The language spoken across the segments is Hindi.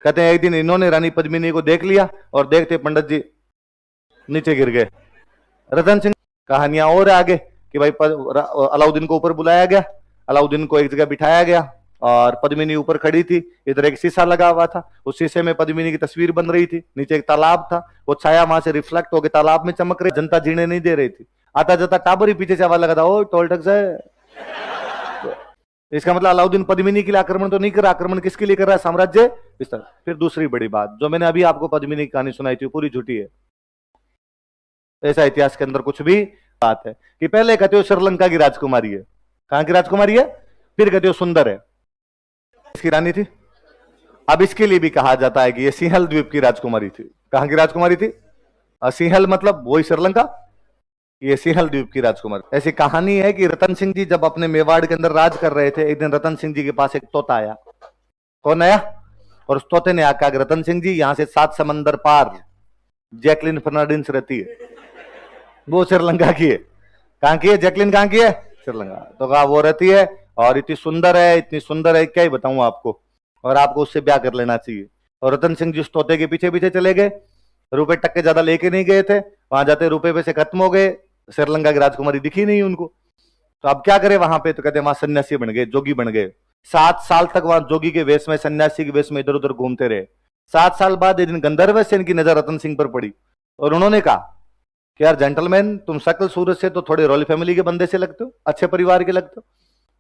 कहते हैं एक दिन इन्होंने रानी पद्मिनी को देख लिया और देखते पंडित जी नीचे गिर गए। रतन सिंह कहानियां और आगे कि भाई अलाउद्दीन को ऊपर बुलाया गया, अलाउद्दीन को एक जगह बिठाया गया और पद्मिनी ऊपर खड़ी थी, इधर एक शीशा लगा हुआ था, उस शीशे में पद्मिनी की तस्वीर बन रही थी, नीचे एक तालाब था, वो छाया वहां से रिफ्लेक्ट होकर तालाब में चमक रही, जनता जीने नहीं दे रही थी। आता जाता टाबर ही पीछे से आवाज लगा था, ओ टोल टैक्स है। इसका मतलब अलाउद्दीन पद्मिनी के लिए आक्रमण तो नहीं कर रहा, आक्रमण किसके लिए कर रहा है? साम्राज्य विस्तार। फिर दूसरी बड़ी बात जो मैंने अभी आपको पद्मिनी की कहानी सुनाई थी पूरी झूठी है, ऐसा इतिहास के अंदर कुछ भी बात है कि पहले कहते हो श्रीलंका की राजकुमारी है, कहां की राजकुमारी है, फिर कहते हो सुंदर है, इसकी रानी थी। अब इसके लिए भी कहा जाता है कि ये सिंहल द्वीप की राजकुमारी थी। कहां की राजकुमारी थी? सिंहल मतलब वही श्रीलंका, ये सिंहल द्वीप की राजकुमारी। ऐसी कहानी है कि रतन सिंह जी जब अपने मेवाड़ के अंदर राज कर रहे थे, एक दिन रतन सिंह जी के पास एक तोता आया। कौन आया? और उस तोते ने आकर रतन सिंह जी यहां से 7 समंदर पार जैकलिन फर्नांडिस रहती है, वो श्रीलंका की है। कहां की है जैकलिन? कहां की है? श्रीलंका। तो कहा वो रहती है और इतनी सुंदर है, इतनी सुंदर है क्या ही बताऊं आपको, और आपको उससे ब्याह कर लेना चाहिए। और रतन सिंह जी उस तोते के पीछे पीछे चले गए, रुपए टक्के ज्यादा लेके नहीं गए थे, वहां जाते रुपए पैसे खत्म हो गए, श्रीलंका की राजकुमारी दिखी नहीं उनको। तो अब क्या करे वहां पे? तो कहते वहां सन्यासी बन गए, जोगी बन गए। 7 साल तक वहां जोगी के वेश में, सन्यासी के वेश में इधर उधर घूमते रहे। 7 साल बाद एक दिन गंधर्व से इनकी नजर रतन सिंह पर पड़ी और उन्होंने कहा कि यार जेंटलमैन, तुम शक्ल सूरत से तो थोड़े रॉयल फैमिली के बंदे से लगते हो, अच्छे परिवार के लगते हो,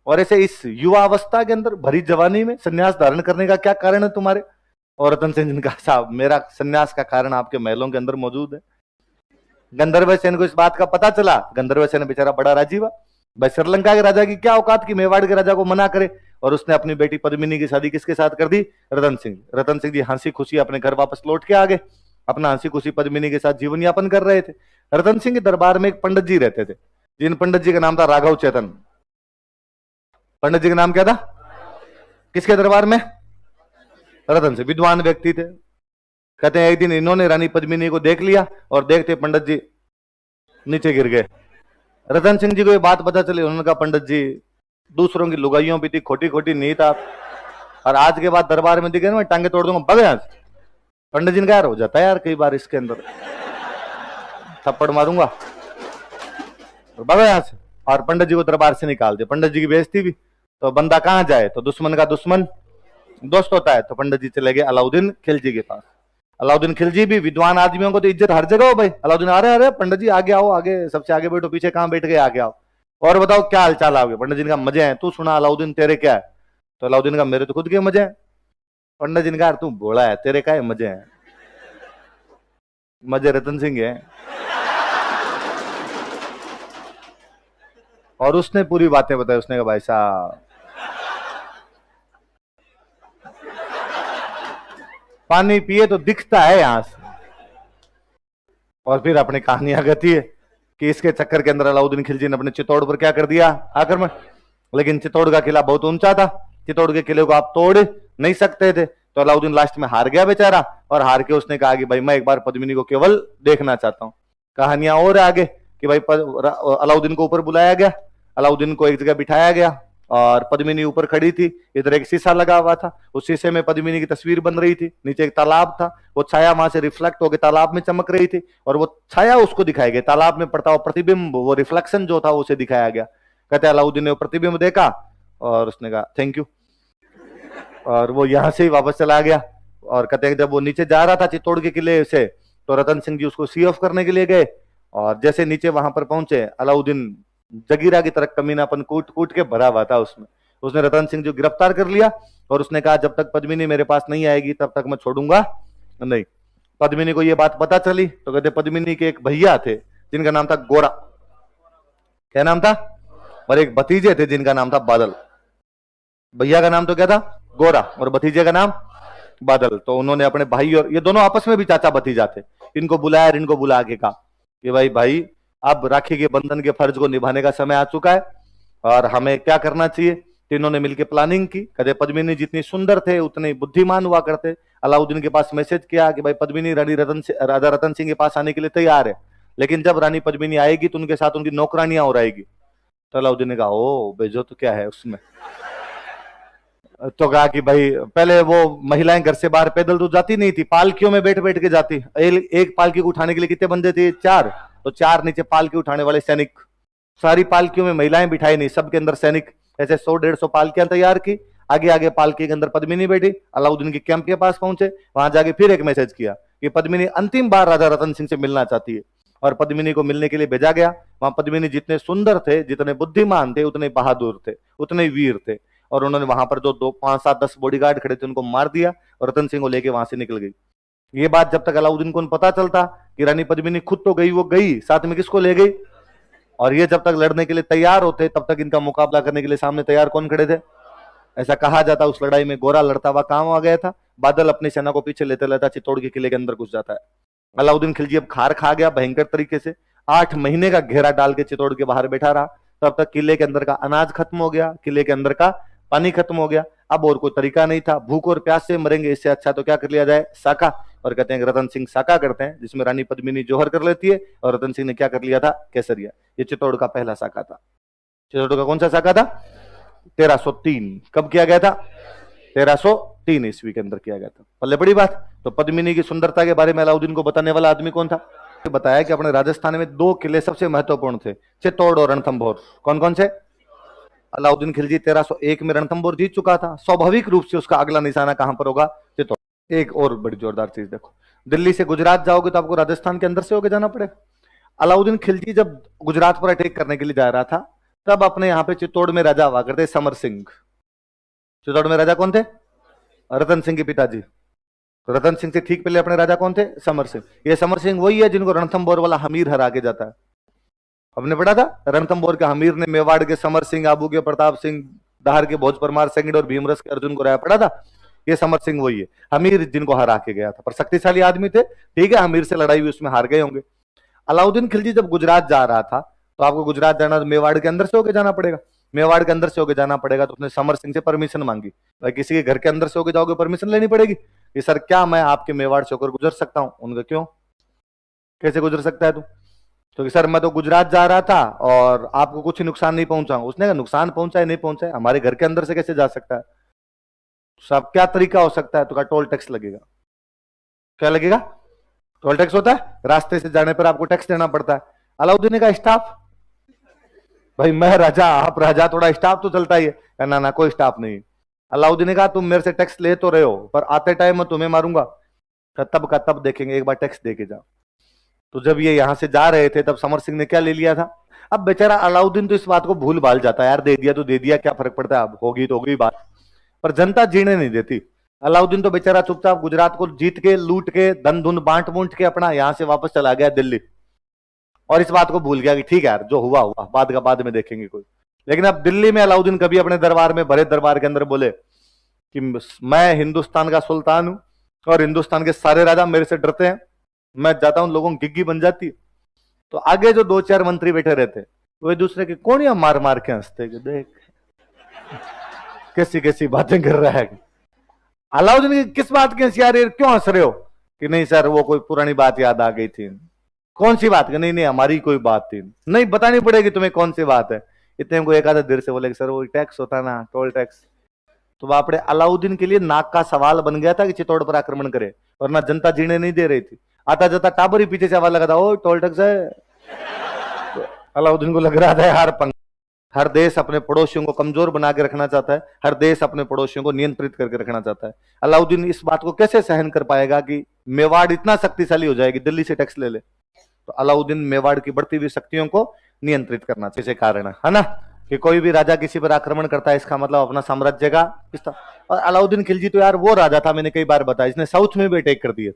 और ऐसे इस युवा अवस्था के अंदर भरी जवानी में सन्यास धारण करने का क्या कारण है तुम्हारे? और रतन सिंह जी ने कहा साहब मेरा सन्यास का कारण आपके महलों के अंदर मौजूद है। गंधर्व सेन को इस बात का पता चला, गंधर्व सेन बेचारा बड़ा राजी हुआ। भाई श्रीलंका के राजा की क्या औकात की मेवाड़ के राजा को मना करे, और उसने अपनी बेटी पद्मिनी की शादी किसके साथ कर दी? रतन सिंह। रतन सिंह जी हंसी खुशी अपने घर वापस लौट के आ गए, अपना हंसी खुशी पद्मिनी के साथ जीवन यापन कर रहे थे। रतन सिंह के दरबार में एक पंडित जी रहते थे, जिन पंडित जी का नाम था राघव चेतन। पंडित जी का नाम क्या था? किसके दरबार में? रतन से। विद्वान व्यक्ति थे। कहते हैं एक दिन इन्होंने रानी पद्मिनी को देख लिया और देखते पंडित जी नीचे गिर गए। रतन सिंह जी को ये बात पता चली, उन्होंने कहा पंडित जी दूसरों की लुगाइयों भी थी, खोटी खोटी नीत आप, और आज के बाद दरबार में दिखे ना मैं टांगे तोड़ दूंगा, भग यहां से। पंडित जी ने कहा हो जाता है यार कई बार इसके अंदर, थप्पड़ मारूंगा, भग यहां से। और पंडित जी को दरबार से निकाल दिया। पंडित जी की बेइज्जती भी, तो बंदा कहां जाए? तो दुश्मन का दुश्मन दोस्त होता है। तो पंडित जी चले गए अलाउद्दीन खिलजी के पास। अलाउद्दीन खिलजी भी विद्वान आदमियों को तो इज्जत हर जगह हो भाई। अलाउद्दीन अरे पंडित जी आगे आओ, आगे सबसे आगे बैठो, पीछे कहां बैठ गए, आगे आओ और बताओ क्या हालचाल आओगे। पंडित जी ने कहा मजे हैं, तू सुना अलाउद्दीन तेरे क्या है? तो अलाउद्दीन ने कहा मेरे तो खुद के मजे हैं। पंडित जी ने कहा तू भोला है, तेरे क्या है मजे हैं? मजे रतन सिंह है। और उसने पूरी बातें बताई। उसने कहा भाई साहब पानी पिए तो दिखता है यहां से। और फिर अपनी कहानी आगती है कि इसके चक्कर के अंदर अलाउद्दीन खिलजी ने अपने चित्तौड़ पर क्या कर दिया? आक्रमण। लेकिन चित्तौड़ का किला बहुत ऊंचा था, चित्तौड़ के किले को आप तोड़ नहीं सकते थे, तो अलाउद्दीन लास्ट में हार गया बेचारा। और हार के उसने कहा कि भाई मैं एक बार पद्मिनी को केवल देखना चाहता हूं। कहानियां और आगे कि भाई अलाउद्दीन को ऊपर बुलाया गया, अलाउद्दीन को एक जगह बिठाया गया और पद्मिनी ऊपर खड़ी थी, इधर एक शीशा लगा हुआ था, उस शीशे में पद्मिनी की तस्वीर बन रही थी, नीचे एक तालाब था, वो छाया वहां से रिफ्लेक्ट होकर तालाब में चमक रही थी, और वो छाया उसको दिखाई गई, तालाब में पड़ता हुआ प्रतिबिंब, वो रिफ्लेक्शन जो था उसे दिखाया गया। कहते अलाउद्दीन ने वो प्रतिबिंब देखा और उसने कहा थैंक यू, और वो यहां से ही वापस चला गया। और कहते जब वो नीचे जा रहा था चित्तौड़ के किले से, तो रतन सिंह जी उसको सी ऑफ करने के लिए गए, और जैसे नीचे वहां पर पहुंचे, अलाउद्दीन जगीरा की तरह कमीनापन कूट कूट के भरा हुआ था उसमें, उसने रतन सिंह जी को गिरफ्तार कर लिया और उसने कहा जब तक पद्मिनी मेरे पास नहीं आएगी तब तक मैं छोड़ूंगा नहीं। पद्मिनी को ये बात पता चली, तो कहते पद्मिनी के एक भैया थे जिनका नाम था गोरा। क्या नाम था? और एक भतीजे थे जिनका नाम था बादल। भैया का नाम तो क्या था? गोरा, और भतीजे का नाम बादल। तो उन्होंने अपने भाई, और ये दोनों आपस में भी चाचा भतीजा थे, इनको बुलाया, इनको बुला के कहा कि भाई अब राखी के बंधन के फर्ज को निभाने का समय आ चुका है और हमें क्या करना चाहिए। तीनों ने मिलकर प्लानिंग की। कहते पद्मिनी जितनी सुंदर थे उतने बुद्धिमान हुआ करते। अलाउद्दीन के पास मैसेज किया कि भाई पद्मिनी राजा रतन सिंह के पास आने के लिए तैयार है, लेकिन जब रानी पद्मिनी आएगी तो उनके साथ उनकी नौकरानियां और आएगी। तो अलाउद्दीन ने कहा ओ भेजो, तो क्या है उसमें। तो कहा कि भाई पहले वो महिलाएं घर से बाहर पैदल तो जाती नहीं थी, पालकियों में बैठ बैठ के जाती। एक पालकी को उठाने के लिए कितने बंदे थे? 4। तो 4 नीचे पालकी उठाने वाले सैनिक। सारी पालकियों में महिलाएं बिठाई नहीं, सबके अंदर सैनिक। ऐसे 100-150 पालकियां तैयार की। आगे आगे पालकी के अंदर पद्मिनी बैठी। अलाउद्दीन के कैंप के पास पहुंचे, वहां जाके फिर एक मैसेज किया कि पद्मिनी अंतिम बार राजा रतन सिंह से मिलना चाहती है। और पद्मिनी को मिलने के लिए भेजा गया। वहां पद्मिनी जितने सुंदर थे, जितने बुद्धिमान थे, उतने बहादुर थे, उतने वीर थे। और उन्होंने वहां पर जो 2, 5, 7, 10 बॉडीगार्ड खड़े थे उनको मार दिया और रतन सिंह को लेके वहां से निकल गई। ये बात जब तक अलाउद्दीन को पता चलता कि रानी पद्मिनी खुद तो गई, वो गई साथ में किसको ले गई, और ये जब तक लड़ने के लिए तैयार होते तब तक इनका मुकाबला करने के लिए सामने तैयार कौन खड़े थे? ऐसा कहा जाता उस लड़ाई में गोरा लड़ता हुआ कहां आ गया था? बादल अपनी सेना को पीछे लेते लेता चित्तौड़ के किले के अंदर घुस जाता है। अलाउद्दीन खिलजी अब खार खा गया भयंकर तरीके से। 8 महीने का घेरा डाल के चित्तौड़ के बाहर बैठा रहा। तब तक किले के अंदर का अनाज खत्म हो गया, किले के अंदर का पानी खत्म हो गया। अब और कोई तरीका नहीं था, भूख और प्यास से मरेंगे, इससे अच्छा तो क्या कर लिया जाए? साका। और कहते हैं रतन सिंह साका करते हैं, जिसमें रानी पद्मिनी जोहर कर लेती है और रतन सिंह ने क्या कर लिया था? केसरिया। ये चित्तौड़ का पहला साका था। चित्तौड़ का कौन सा साका था? 1303। कब किया गया था? 1303 ईस्वी के अंदर किया गया था। पल्ले बड़ी बात। तो पद्मिनी की सुंदरता के बारे में अलाउद्दीन को बताने वाला आदमी कौन था? बताया कि अपने राजस्थान में 2 किले सबसे महत्वपूर्ण थे, चित्तौड़ और रणथंभौर। कौन कौन से? अलाउद्दीन खिलजी 1301 में रणथंभौर जीत चुका था। स्वाभाविक रूप से उसका अगला निशाना कहां पर होगा? चित्तौड़। एक और बड़ी जोरदार चीज देखो, दिल्ली से गुजरात जाओगे तो आपको राजस्थान के अंदर से होकर जाना पड़ेगा। अलाउद्दीन खिलजी जब गुजरात पर अटैक करने के लिए जा रहा था, तब अपने यहां पे चित्तौड़ में राजा हुआ करते समर सिंह। चित्तौड़ में राजा कौन थे? रतन सिंह के पिताजी। तो रतन सिंह से ठीक पहले अपने राजा कौन थे? समर सिंह। ये समर सिंह वही है जिनको रणथंभौर वाला हमीर हरा के जाता है। हमने पढ़ा था रणथंभौर के हमीर ने मेवाड़ के समर सिंह, आबू के प्रताप सिंह, धार के भोज परमार सेंगड़ और भीमरस के अर्जुन को राया। पढ़ा था? ये समर सिंह वही है हमीर जिनको हरा के गया था, पर शक्तिशाली आदमी थे। ठीक है, हमीर से लड़ाई हुई, उसमें हार गए होंगे। अलाउद्दीन खिलजी जब गुजरात जा रहा था, तो आपको गुजरात जाना तो मेवाड़ के अंदर से होके जाना पड़ेगा। मेवाड़ के अंदर से होके जाना पड़ेगा, तो उसने समर सिंह से परमिशन मांगी। भाई किसी के घर के अंदर से होके जाओगे परमिशन लेनी पड़ेगी कि सर क्या मैं आपके मेवाड़ से होकर गुजर सकता हूं? उनका क्यों, कैसे गुजर सकता है तू? तो कि सर मैं तो गुजरात जा रहा था और आपको कुछ नुकसान नहीं पहुंचा। उसने कहा नुकसान पहुंचा है नहीं पहुंचा है, हमारे घर के अंदर से कैसे जा सकता है? सब क्या तरीका हो सकता है? तो का टोल टैक्स लगेगा। क्या लगेगा? टोल टैक्स होता है, रास्ते से जाने पर आपको टैक्स देना पड़ता है। अलाउद्दीन ने कहा स्टाफ, भाई मैं राजा आप राजा, थोड़ा स्टाफ तो चलता ही है। ना ना कोई स्टाफ नहीं। अलाउद्दीन ने कहा तुम मेरे से टैक्स ले तो रहे हो, पर आते टाइम मैं तुम्हें मारूंगा। तब का तब देखेंगे, एक बार टैक्स दे के जाओ। तो जब ये यहां से जा रहे थे तब समर सिंह ने क्या ले लिया था? अब बेचारा अलाउद्दीन तो इस बात को भूल भाल जाता है, यार दे दिया तो दे दिया, क्या फर्क पड़ता है, अब होगी तो होगी बात। पर जनता जीने नहीं देती। अलाउद्दीन तो बेचारा चुपचाप गुजरात को जीत के, लूट के, धन धुन बांट बूंट के अपना यहां से वापस चला गया दिल्ली। और इस बात को भूल गया कि ठीक है यार जो हुआ हुआ, बाद का बाद में देखेंगे कोई। लेकिन अब दिल्ली में अलाउद्दीन कभी अपने दरबार में, भरे दरबार के अंदर बोले कि मैं हिंदुस्तान का सुल्तान हूं और हिंदुस्तान के सारे राजा मेरे से डरते हैं, मैं जाता हूं लोगों की गिग्गी बन जाती है। तो आगे जो 2-4 मंत्री बैठे रहते वो एक दूसरे के कोनिया मार मार के हंसते, देख कैसी कैसी बातें कर रहा है। अलाउद्दीन की किस बात की हंसी आ रही है, क्यों हंस रहे हो? कि नहीं सर वो कोई पुरानी बात याद आ गई थी। कौन सी बात? नहीं नहीं हमारी कोई बात थी। नहीं बतानी पड़ेगी तुम्हें कौन सी बात है। इतने को एक आधा देर से बोले सर वो टैक्स होता ना, टोल टैक्स। तो आपने अलाउद्दीन के लिए नाक का सवाल बन गया था कि चित्तौड़ पर आक्रमण करे, और ना जनता जीने नहीं दे रही थी। आता जाता टाबर ही पीछे से आवाज लगा था, ओ टोल टैक्स है। तो अलाउद्दीन को लग रहा था यार पंग। हर देश अपने पड़ोसियों को कमजोर बना के रखना चाहता है, हर देश अपने पड़ोसियों को नियंत्रित करके रखना चाहता है। अलाउद्दीन इस बात को कैसे सहन कर पाएगा कि मेवाड़ इतना शक्तिशाली हो जाएगी, दिल्ली से टैक्स ले ले। तो अलाउद्दीन मेवाड़ की बढ़ती हुई शक्तियों को नियंत्रित करना चाहिए, कारण है ना, कि कोई भी राजा किसी पर आक्रमण करता है इसका मतलब अपना साम्राज्य का विस्तार। और अलाउद्दीन खिलजी तो यार वो राजा था, मैंने कई बार बताया, इसने साउथ में भी अटैक कर दिए।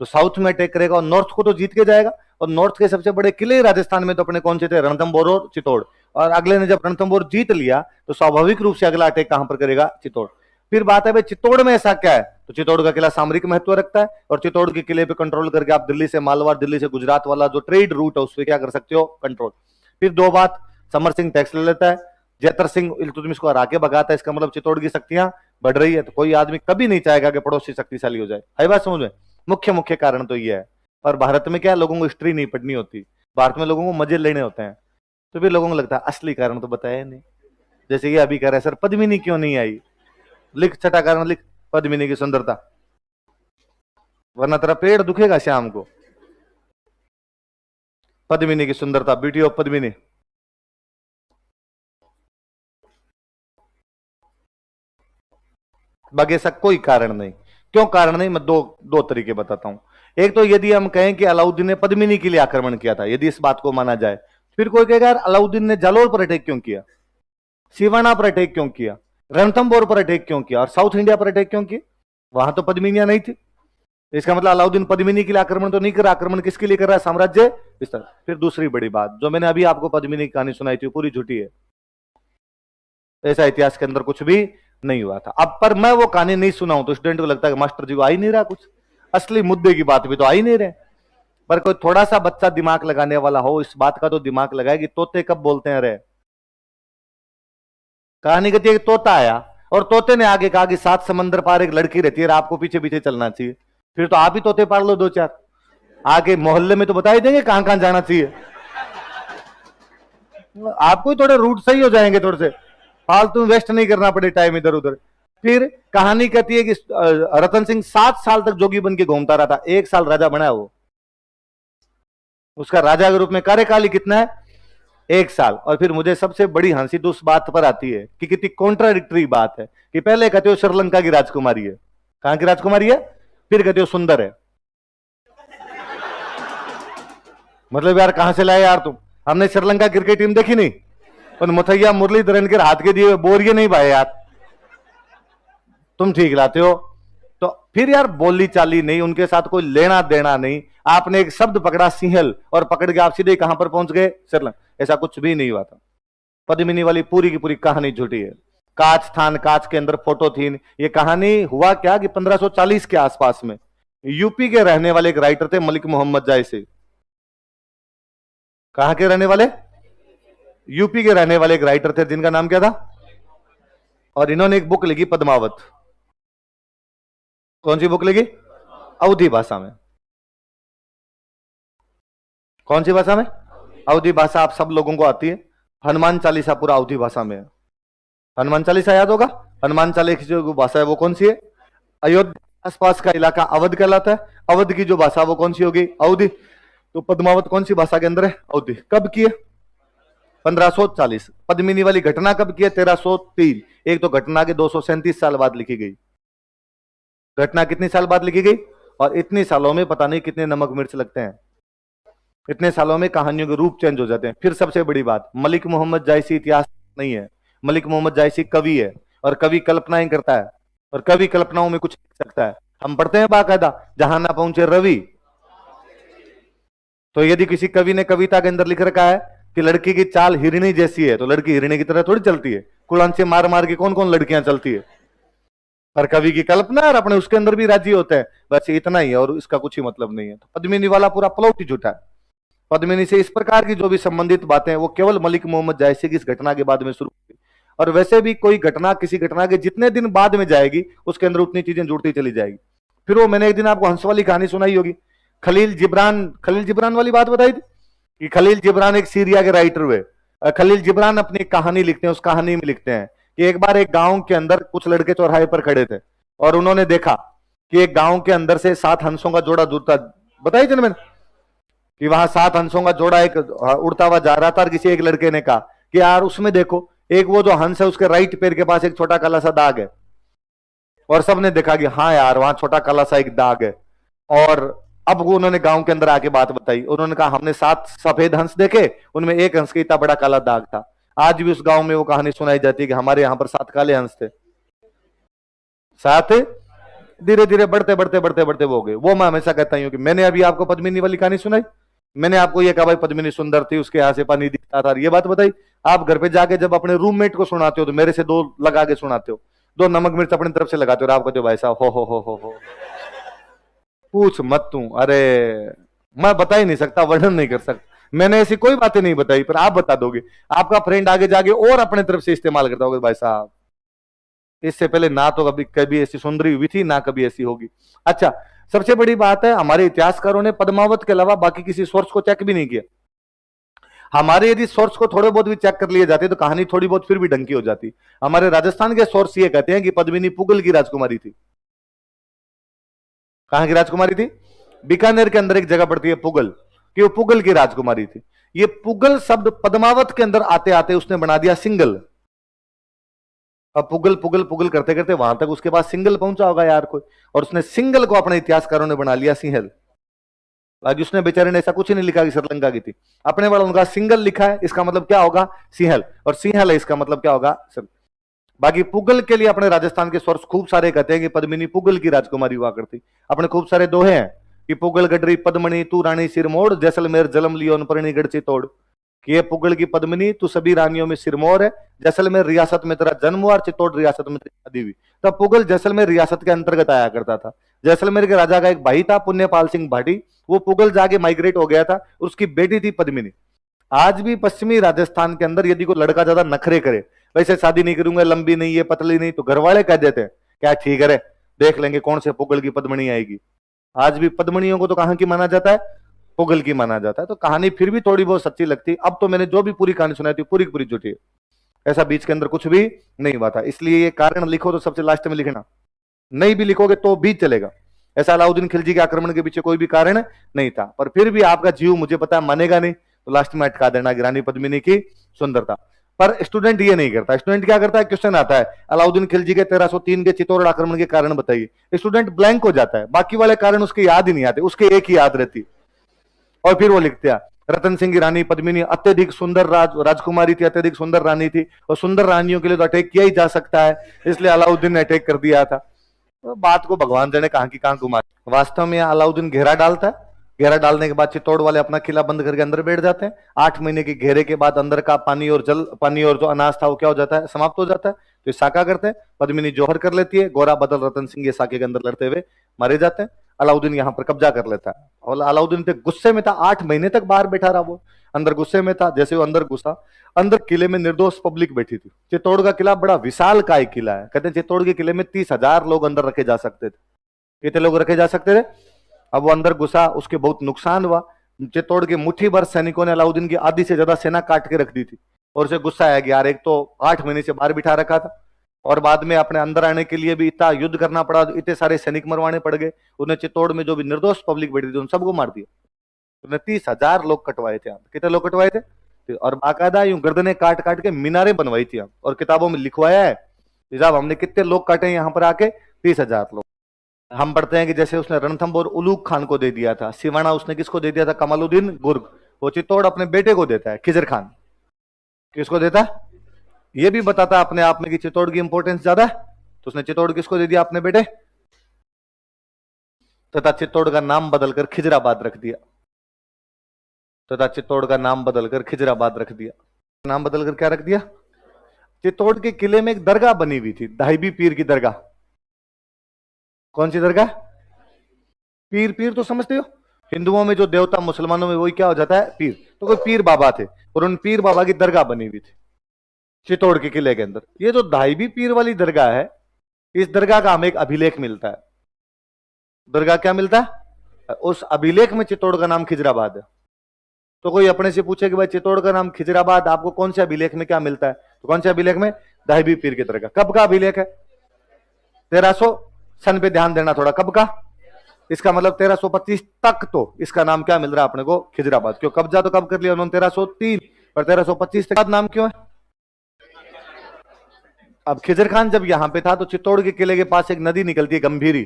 तो साउथ में अटैक करेगा और नॉर्थ को तो जीत के जाएगा। और नॉर्थ के सबसे बड़े किले राजस्थान में तो अपने कौन से थे? रणथंभौर और चित्तौड़। और अगले ने जब रणथंभौर जीत लिया तो स्वाभाविक रूप से अगला अटैक कहां पर करेगा? चित्तौड़। फिर बात है भाई चित्तौड़ में ऐसा क्या है? तो चित्तौड़ का किला सामरिक महत्व रखता है, और चित्तौड़ के किले पे कंट्रोल करके आप दिल्ली से मालवा, दिल्ली से गुजरात वाला जो ट्रेड रूट है उस पर क्या कर सकते हो? कंट्रोल। फिर दो बात, समर सिंह टैक्स ले लेता है, जैतर सिंह इल्तुतमिश को हरा के भगाता है, इसका मतलब चित्तौड़ की शक्तियां बढ़ रही है। तो कोई आदमी कभी नहीं चाहेगा कि पड़ोसी शक्तिशाली हो जाए। है बात समझ में? मुख्य मुख्य कारण तो ये है। और भारत में क्या, लोगों को हिस्ट्री नहीं पढ़नी होती, भारत में लोगों को मजे लेने होते हैं। तो फिर लोगों को लगता है असली कारण तो बताया नहीं। जैसे ये अभी कह रहे हैं सर पद्मिनी क्यों नहीं आई, लिख छठा कारण लिख, पद्मिनी की सुंदरता, वरना तेरा पेड़ दुखेगा शाम को। पद्मिनी की सुंदरता, ब्यूटी ऑफ पद्मिनी। बाकी ऐसा कोई कारण नहीं। क्यों कारण नहीं, मैं दो दो तरीके बताता हूं। एक तो यदि हम कहें कि अलाउद्दीन ने पद्मिनी के लिए आक्रमण किया था, यदि इस बात को माना जाए, फिर कोई कहेगा यार अलाउद्दीन ने जालोर पर अटैक क्यों किया, सिवाना पर अटैक क्यों किया, रणथंबोर पर अटैक क्यों किया और साउथ इंडिया पर अटैक क्यों किया, वहां तो पद्मिनियां नहीं थी। इसका मतलब अलाउद्दीन पद्मिनी के लिए आक्रमण तो नहीं कर रहा, आक्रमण किसके लिए कर रहा है, साम्राज्य विस्तार। फिर दूसरी बड़ी बात, जो मैंने अभी आपको पद्मिनी की कहानी सुनाई थी पूरी झूठी है, ऐसा इतिहास के अंदर कुछ भी नहीं हुआ था। अब पर मैं वो कहानी नहीं सुनाऊं तो स्टूडेंट को लगता है कि मास्टर जी को आ ही नहीं रहा, कुछ असली मुद्दे की बात भी तो आ ही नहीं रहे। पर कोई थोड़ा सा बच्चा दिमाग लगाने वाला हो, इस बात का तो दिमाग लगाए कि तोते कब बोलते हैं रे। कहानी कहती है कि तोता आया और तोते ने आगे कहा कि 7 समंदर पार एक लड़की रहती है, आपको पीछे पीछे चलना चाहिए। फिर तो आप ही तोते पार लो 2-4, आगे मोहल्ले में तो बता ही देंगे कहां कहां जाना चाहिए। आपको ही थोड़े रूट सही हो जाएंगे, थोड़े से फालतू वेस्ट नहीं करना पड़े टाइम इधर उधर। फिर कहानी कहती है कि रतन सिंह 7 साल तक जोगी बन के घूमता रहा था, 1 साल राजा बना वो। उसका राजा के रूप में कार्यकाल ही कितना है, 1 साल। और फिर मुझे सबसे बड़ी हंसी तो उस बात पर आती है कि कितनी कॉन्ट्राडिक्टरी बात है कि पहले कहते हो श्रीलंका की राजकुमारी है, कहां की राजकुमारी है, फिर कहते हो सुंदर है। मतलब यार कहां से लाए यार तुम, हमने श्रीलंका क्रिकेट टीम देखी नहीं, और मुथैया मुरलीधरन के हाथ के दिए बोरिए नहीं भाई यार, तुम ठीक लाते हो। तो फिर यार बोली चाली नहीं, उनके साथ कोई लेना देना नहीं, आपने एक शब्द पकड़ा सिंहल और पकड़ के आप सीधे कहां पर पहुंच गए, श्रीलंका। ऐसा कुछ भी नहीं हुआ था। पद्मिनी वाली पूरी की पूरी कहानी झूठी है। कांच थान, कांच के अंदर फोटो थी। ये कहानी हुआ क्या कि 1540 के आसपास में यूपी के रहने वाले एक राइटर थे मलिक मोहम्मद जायसी। कहां के रहने वाले, यूपी के रहने वाले एक राइटर थे जिनका नाम क्या था, और इन्होंने एक बुक लिखी पद्मावत। कौन सी बुक लिखी, अवधी भाषा में। कौन सी भाषा में, अवधी भाषा आप सब लोगों को आती है। हनुमान चालीसा पूरा अवधी भाषा में है। हनुमान चालीसा याद होगा। हनुमान चालीसा की जो भाषा है वो कौन सी है, अयोध्या आसपास का इलाका अवध कहलाता है। अवध की जो भाषा वो कौन सी होगी, अवधी। तो पद्मावत कौन सी भाषा के अंदर है, अवधी। कब की है, 1540। पद्मिनी वाली घटना कब की है, 1303। एक तो घटना के 237 साल बाद लिखी गई। घटना कितनी साल बाद लिखी गई, और इतनी सालों में पता नहीं कितने नमक मिर्च लगते हैं, इतने सालों में कहानियों के रूप चेंज हो जाते हैं। फिर सबसे बड़ी बात, मलिक मोहम्मद जायसी इतिहास नहीं है, मलिक मोहम्मद जायसी कवि है, और कवि कल्पनाएं करता है, और कवि कल्पनाओं में कुछ लिख सकता है। हम पढ़ते हैं बाकायदा, जहां ना पहुंचे रवि। तो यदि किसी कवि ने कविता के अंदर लिख रखा है कि लड़की की चाल हिरणी जैसी है, तो लड़की हिरणी की तरह थोड़ी चलती है। कुलान से मार मार के कौन कौन लड़कियां चलती है, पर कवि की कल्पना और अपने उसके अंदर भी राजी होते हैं, बस इतना ही है, और इसका कुछ ही मतलब नहीं है। तो पद्मिनी वाला पूरा प्लॉट ही झूठा है। पद्मिनी से इस प्रकार की जो भी संबंधित बातें हैं वो केवल मलिक मोहम्मद जायसी की इस घटना के बाद में शुरू हुई। और वैसे भी कोई घटना किसी घटना के जितने दिन बाद में जाएगी उसके अंदर उतनी चीजें जुड़ती चली जाएगी। फिर वो मैंने एक दिन आपको हंस वाली कहानी सुनाई होगी, खलील जिब्रान वाली बात बताई थी कि खलील जिब्रान एक सीरिया के राइटर हुए। खलील जिब्रान अपनी एक कहानी लिखते हैं, उस कहानी में लिखते हैं कि एक बार एक गांव के अंदर कुछ लड़के चौराहे पर खड़े थे और उन्होंने देखा कि एक गांव के अंदर से 7 हंसों का जोड़ा जुड़ता, बताई थी ना मैंने कि वहां 7 हंसों का जोड़ा एक उड़ता हुआ जा रहा था, और किसी एक लड़के ने कहा कि यार उसमें देखो, एक वो जो हंस है उसके राइट पैर के पास एक छोटा काला सा दाग है। और सबने देखा कि हाँ यार वहां छोटा काला सा एक दाग है। और अब वो उन्होंने गांव के अंदर आके बात बताई, उन्होंने कहा हमने 7 सफेद हंस देखे, उनमें एक हंस का इतना बड़ा काला दाग था। आज भी उस गांव में वो कहानी सुनाई जाती है कि हमारे यहां पर 7 काले हंस थे, 7 धीरे धीरे बढ़ते बढ़ते बढ़ते बढ़ते वो हो गए। वो मैं हमेशा कहता हूं कि मैंने अभी आपको पद्मिनी वाली कहानी सुनाई, मैंने आपको ये कहा भाई पद्मिनी सुंदर थी, उसके यहां से पानी दिखता था, ये बात बताई। आप घर पे जाके जब अपने रूममेट को सुनाते हो तो मेरे से 2 लगा के सुनाते हो, 2 नमक मिर्च अपनी तरफ से लगाते हो, और आप कहते हो भाई साहब हो पूछ मत तू। अरे मैं बता ही नहीं सकता, वर्णन नहीं कर सकता, मैंने ऐसी कोई बातें नहीं बताई, पर आप बता दोगे, आपका फ्रेंड आगे जाके और अपने तरफ से इस्तेमाल करता होगा भाई साहब इससे पहले ना तो कभी कभी ऐसी सुंदरी हुई थी, ना कभी ऐसी होगी। अच्छा, सबसे बड़ी बात है हमारे इतिहासकारों ने पद्मावत के अलावा बाकी किसी सोर्स को चेक भी नहीं किया। हमारे यदि सोर्स को थोड़े बहुत भी चेक कर लिए जाते तो कहानी थोड़ी बहुत फिर भी ढंग की हो जाती। हमारे राजस्थान के सोर्स ये कहते हैं कि पद्मिनी पुगल की राजकुमारी थी। कहां की राजकुमारी थी? बीकानेर के अंदर एक जगह पड़ती है पुगल, कि वो पुगल की राजकुमारी थी। ये पुगल शब्द पद्मावत के अंदर आते आते उसने बना दिया सिंगल। अब पुगल पुगल पुगल करते करते वहां तक उसके बाद सिंगल पहुंचा होगा यार कोई, और उसने सिंगल को अपने इतिहासकारों ने बना लिया सिंहल। आज उसने बेचारे ने ऐसा कुछ ही नहीं लिखा कि श्रीलंका की थी, अपने वाला उनका सिंगल लिखा है, इसका मतलब क्या होगा? सिंहल, और सिंहल है इसका मतलब क्या होगा? बाकी पुगल के लिए अपने राजस्थान के सोर्स खूब सारे कहते हैं कि पद्मिनी पुगल की राजकुमारी हुआ करती। अपने खूब सारे दोहे हैं कि पुगल गडरी पद्मणी तू रानी सिरमोड़, जैसलमेर जलम लियोन परणी गढ़ची तोड़। कि ये पुगल की पद्मिनी तू सभी रानियों में सिरमौर है, जैसलमेर रियासत में तेरा जन्म हुआ और चित्तौड़ रियासत में तेरी शादी हुई। तब पुगल जैसलमेर रियासत के अंतर्गत आया करता था। जैसलमेर के राजा का एक भाई था पुण्यपाल सिंह भाटी, वो पुगल जाके माइग्रेट हो गया था, उसकी बेटी थी पद्मिनी। आज भी पश्चिमी राजस्थान के अंदर यदि कोई लड़का ज्यादा नखरे करे, वैसे शादी नहीं करूंगा, लंबी नहीं है, पतली नहीं, तो घर वाले कह देते हैं क्या ठीक है, देख लेंगे कौन से पुगल की पद्मणी आएगी। आज भी पद्मणियों को तो कहां की माना जाता है? पुगल की माना जाता है। तो कहानी फिर भी थोड़ी बहुत सच्ची लगती। अब तो मैंने जो भी पूरी कहानी सुनाई थी पूरी पूरी झूठी है, ऐसा बीच के अंदर कुछ भी नहीं हुआ था। इसलिए ये कारण लिखो तो सबसे लास्ट में लिखना, नहीं भी लिखोगे तो भी चलेगा। ऐसा अलाउद्दीन खिलजी के आक्रमण के पीछे कोई भी कारण नहीं था, पर फिर भी आपका जीव मुझे पता है मानेगा नहीं, तो लास्ट में अटका देना कि रानी पद्मिनी की सुंदरता। पर स्टूडेंट ये नहीं करता। स्टूडेंट क्या करता है? क्वेश्चन आता है अलाउद्दीन खिलजी के 1303 के चित्तौड़ आक्रमण के कारण बताइए। स्टूडेंट ब्लैंक हो जाता है, बाकी वाले कारण उसके याद ही नहीं आते, उसके एक ही याद रहती, और फिर वो लिखते हैं रतन सिंह की रानी पद्मिनी अत्यधिक सुंदर राजकुमारी थी, अत्यधिक सुंदर रानी थी, और सुंदर रानियों के लिए तो अटैक किया ही जा सकता है, इसलिए अलाउद्दीन ने अटैक कर दिया था। तो बात को भगवान जाने कहां की कहां घुमा। वास्तव में अलाउद्दीन घेरा डालता है, घेरा डालने के बाद चित्तौड़ वाले अपना किला बंद करके अंदर बैठ जाते हैं। 8 महीने के घेरे के बाद अंदर का पानी और जो अनाज था वो क्या हो जाता है? समाप्त हो जाता है। तो ये साका करते हैं, पद्मिनी जौहर कर लेती है, गोरा बदल रतन सिंह ये साके के अंदर लड़ते हुए मारे जाते हैं। अलाउद्दीन यहां पर कब्जा कर लेता है, और अलाउद्दीन पे गुस्से में था, 8 महीने तक बाहर बैठा रहा, वो अंदर गुस्से में था। जैसे वो अंदर घुसा, अंदर किले में निर्दोष पब्लिक बैठी थी। चित्तौड़ का किला बड़ा विशाल काय किला है, कहते हैं चित्तौड़ के किले में 30,000 लोग अंदर रखे जा सकते थे। कितने लोग रखे जा सकते थे? अब वो अंदर घुसा, उसके बहुत नुकसान हुआ। चित्तौड़ के मुट्ठी भर सैनिकों ने अलाउद्दीन की आधी से ज्यादा सेना काट के रख दी थी, और उसे गुस्सा आया कि यार एक तो 8 महीने से बाहर बिठा रखा था, और बाद में अपने अंदर आने के लिए भी इतना युद्ध करना पड़ा, इतने सारे सैनिक मरवाने पड़ गए। उन्हें चित्तौड़ में जो भी निर्दोष पब्लिक बैठी थी उन सबको मार दिया। उन्हें 30,000 लोग कटवाए थे। कितने लोग कटवाए थे? और बाकायदा यूं गर्दनें काट काट के मीनारें बनवाई थी, और किताबों में लिखवाया है साहब हमने कितने लोग काटे यहाँ पर आके? 30,000 लोग। हम पढ़ते हैं कि जैसे उसने रणथंभौर उलूग खान को दे दिया था, सिवाना उसने किसको दे दिया था? कमालुद्दीन गुर्ग। वो चित्तौड़ अपने बेटे को देता है, खिजर खान। किसको देता? ये भी बताता अपने आप में कि चित्तौड़ की इंपॉर्टेंस ज्यादा है, तो उसने चित्तौड़ किसको दे दिया? अपने बेटे। तथा चित्तौड़ का नाम बदलकर खिजराबाद रख दिया। तथा चित्तौड़ का नाम बदलकर खिजराबाद रख दिया। नाम बदलकर क्या रख दिया? चित्तौड़ के किले में एक दरगाह बनी हुई थी, दाहिबी पीर की दरगाह। कौन सी दरगाह? पीर, पीर तो समझते हो, हिंदुओं में जो देवता, मुसलमानों में वही क्या हो जाता है? पीर। तो कोई पीर बाबा थे, और उन पीर बाबा की दरगाह बनी हुई थी चित्तौड़ के किले के अंदर। ये जो दाहिबी पीर वाली दरगाह है, इस दरगाह का हमें एक अभिलेख मिलता है। दरगाह क्या मिलता है? उस अभिलेख में चित्तौड़ का नाम खिजराबाद है। तो कोई अपने से पूछे कि भाई चित्तौड़ का नाम खिजराबाद आपको कौन से अभिलेख में क्या मिलता है? तो कौन से अभिलेख में? दाहिबी पीर की दरगाह। कब का अभिलेख है? 1300 सन पे ध्यान देना थोड़ा, कब का? इसका मतलब 1325 तक तो इसका नाम क्या मिल रहा है अपने को? खिजराबाद। क्यों? कब्जा तो कब कर लिया उन्होंने? 1303, पर 1325 तक नाम क्यों है? अब खिजर खान जब यहां पे था तो चित्तौड़ के किले के पास एक नदी निकलती है, गंभीरी।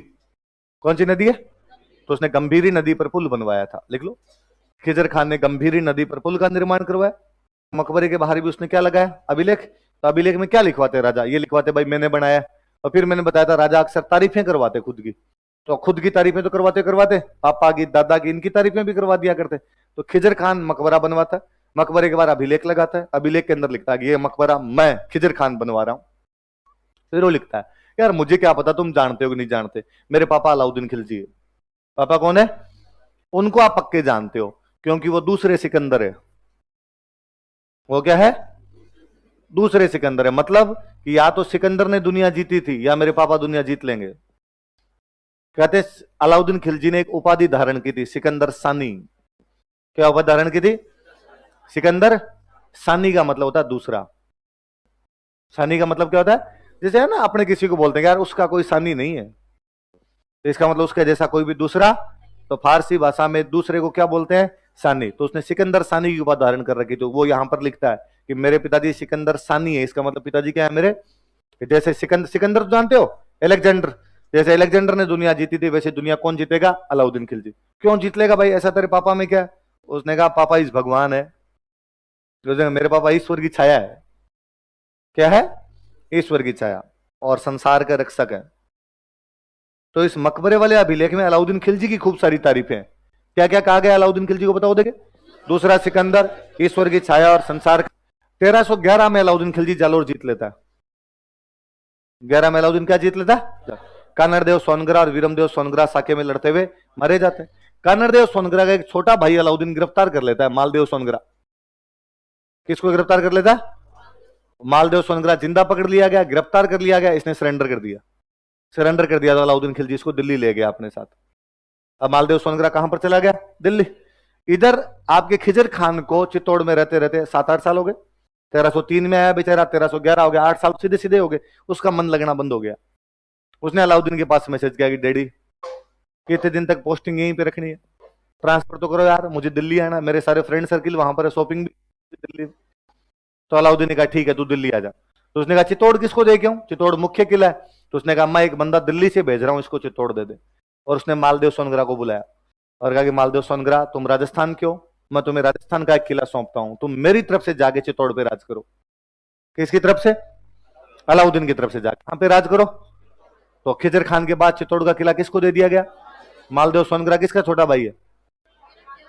कौन सी नदी है? तो उसने गंभीरी नदी पर पुल बनवाया था, लिख लो। खिजर खान ने गंभीरी नदी पर पुल का निर्माण करवाया। मकबरे के बाहर भी उसने क्या लगाया? अभिलेख। तो अभिलेख में क्या लिखवाते राजा? ये लिखवाते भाई मैंने बनाया। और फिर मैंने बताया था राजा अक्सर तारीफें करवाते खुद की, तो खुद की तारीफें तो करवाते करवाते पापा की, दादा की, इनकी तारीफें भी करवा दिया करते। तो खिजर खान मकबरा बनवाता है, मकबरे के बाद अभिलेख लगाता है, अभिलेख के अंदर लिखता है कि ये मकबरा मैं खिजर खान बनवा रहा हूं। फिर वो लिखता है यार मुझे क्या पता तुम जानते हो कि नहीं जानते, मेरे पापा अलाउद्दीन खिलजी है। पापा कौन है? उनको आप पक्के जानते हो, क्योंकि वो दूसरे सिकंदर है। वो क्या है? दूसरे सिकंदर है। मतलब कि या तो सिकंदर ने दुनिया जीती थी या मेरे पापा दुनिया जीत लेंगे। कहते अलाउद्दीन खिलजी ने एक उपाधि धारण की थी, सिकंदर सानी। क्या उपाधि धारण की थी? सिकंदर सानी का मतलब होता है दूसरा। सानी का मतलब क्या होता है? जैसे है ना, अपने किसी को बोलते हैं यार उसका कोई सानी नहीं है, तो इसका मतलब उसके जैसा कोई भी दूसरा। तो फारसी भाषा में दूसरे को क्या बोलते हैं? सानी। तो उसने सिकंदर सानी की उपाधि धारण कर रखी, तो वो यहां पर लिखता है कि मेरे पिताजी सिकंदर सानी है, इसका मतलब पिताजी क्या है मेरे। जैसे सिकंदर, सिकंदर तो जानते हो, अलेक्जेंडर। जैसे अलेक्जेंडर ने दुनिया जीती थी, वैसे दुनिया कौन जीतेगा? अलाउद्दीन खिलजी। क्यों जीत लेगा भाई, ऐसा तेरे पापा में क्या है? उसने कहा पापा इस भगवान है। तो मेरे पापा ईश्वर की छाया है। क्या है? ईश्वर की छाया और संसार का रक्षक है। तो इस मकबरे वाले अभिलेख में अलाउद्दीन खिलजी की खूब सारी तारीफें हैं। क्या क्या कहा गया अलाउद्दीन खिलजी को, बताओ देखे। दूसरा सिकंदर, ईश्वर की छाया और संसार। 1311 में अलाउद्दीन खिलजी जालोर जीत लेता है। 11 में अलाउद्दीन क्या जीत लेता है? कानड़देव सोनगरा और वीरमदेव सोनगरा साके में लड़ते हुए मारे जाते हैं। कानड़देव सोनगरा का एक छोटा भाई अलाउद्दीन गिरफ्तार कर लेता है, मालदेव सोनगरा। किसको गिरफ्तार कर लेता है? मालदेव सोनगरा जिंदा पकड़ लिया गया, गिरफ्तार कर लिया गया, इसने सरेंडर कर दिया। सरेंडर कर दिया तो अलाउद्दीन खिलजी इसको दिल्ली ले गया अपने साथ। अब मालदेव सोनगरा कहां पर चला गया? दिल्ली। इधर आपके खिजर खान को चित्तौड़ में रहते रहते 7-8 साल हो गए। 1303 में आया बेचारा, 1311 हो गया, 8 साल सीधे सीधे हो गए। उसका मन लगना बंद हो गया। उसने अलाउद्दीन के पास मैसेज किया कि डैडी कितने दिन तक पोस्टिंग यहीं पे रखनी है, ट्रांसफर तो करो यार, मुझे दिल्ली आना, मेरे सारे फ्रेंड सर्किल वहां पर है, शॉपिंग भी दिल्ली। तो अलाउद्दीन ने कहा ठीक है तू दिल्ली आ जा। तो उसने कहा चित्तौड़ किसको दे के आऊं, चित्तौड़ मुख्य किला है। तो उसने कहा मैं एक बंदा दिल्ली से भेज रहा हूं, इसको चित्तौड़ दे दे। और उसने मालदेव सोनगरा को बुलाया और कहा कि मालदेव सोनगरा तुम राजस्थान क्यों, मैं तुम्हें राजस्थान का एक किला सौंपता हूं, तुम मेरी तरफ से जाके चित्तौड़ पे राज करो। किसकी तरफ से? अलाउद्दीन की तरफ से जाके वहां पे राज करो। तो खिजर खान के बाद चित्तौड़ का किला किसको दे दिया गया? मालदेव सोनगरा किसका छोटा भाई है?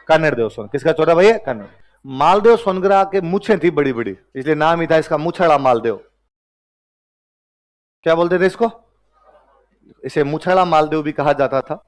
कान्नेर सोन। किसका छोटा भाई है? कान्नेर। मालदेव सोनगरा के मूछें थी बड़ी बड़ी, इसलिए नाम ही था इसका मूछड़ा मालदेव। क्या बोलते थे इसको? इसे मूछड़ा मालदेव भी कहा जाता था।